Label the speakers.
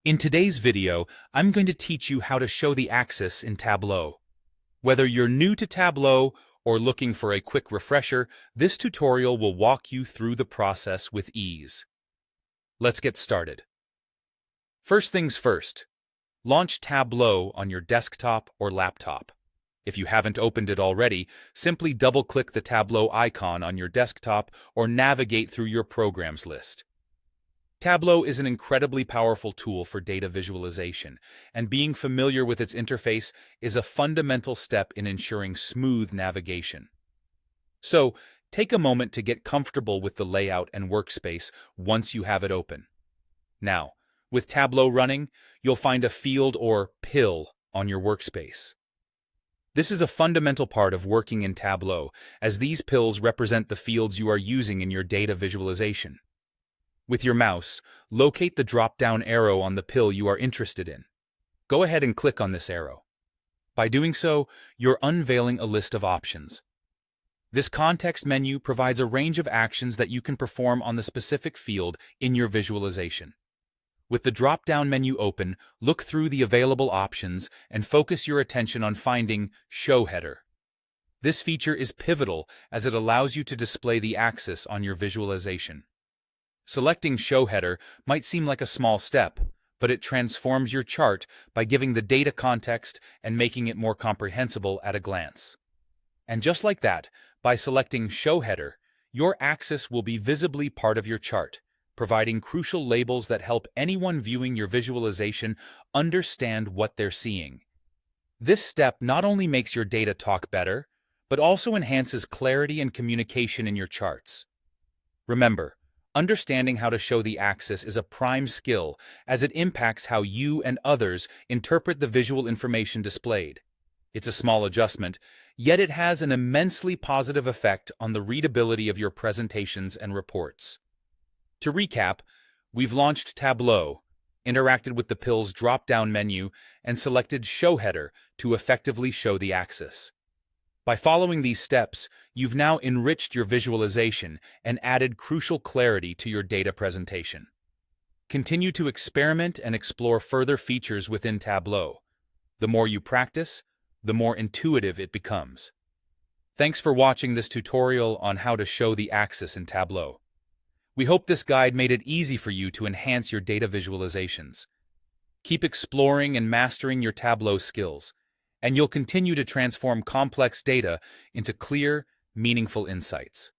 Speaker 1: In today's video, I'm going to teach you how to show the axis in Tableau. Whether you're new to Tableau or looking for a quick refresher, this tutorial will walk you through the process with ease. Let's get started. First things first, launch Tableau on your desktop or laptop. If you haven't opened it already, simply double-click the Tableau icon on your desktop or navigate through your programs list. Tableau is an incredibly powerful tool for data visualization, and being familiar with its interface is a fundamental step in ensuring smooth navigation. So, take a moment to get comfortable with the layout and workspace once you have it open. Now, with Tableau running, you'll find a field or pill on your workspace. This is a fundamental part of working in Tableau, as these pills represent the fields you are using in your data visualization. With your mouse, locate the drop-down arrow on the pill you are interested in. Go ahead and click on this arrow. By doing so, you're unveiling a list of options. This context menu provides a range of actions that you can perform on the specific field in your visualization. With the drop-down menu open, look through the available options and focus your attention on finding Show Header. This feature is pivotal as it allows you to display the axis on your visualization. Selecting Show Header might seem like a small step, but it transforms your chart by giving the data context and making it more comprehensible at a glance. And just like that, by selecting Show Header, your axis will be visibly part of your chart, providing crucial labels that help anyone viewing your visualization understand what they're seeing. This step not only makes your data talk better, but also enhances clarity and communication in your charts. Remember, understanding how to show the axis is a prime skill as it impacts how you and others interpret the visual information displayed. It's a small adjustment, yet it has an immensely positive effect on the readability of your presentations and reports. To recap, we've launched Tableau, interacted with the pill's drop-down menu, and selected Show Header to effectively show the axis. By following these steps, you've now enriched your visualization and added crucial clarity to your data presentation. Continue to experiment and explore further features within Tableau. The more you practice, the more intuitive it becomes. Thanks for watching this tutorial on how to show the axis in Tableau. We hope this guide made it easy for you to enhance your data visualizations. Keep exploring and mastering your Tableau skills, and you'll continue to transform complex data into clear, meaningful insights.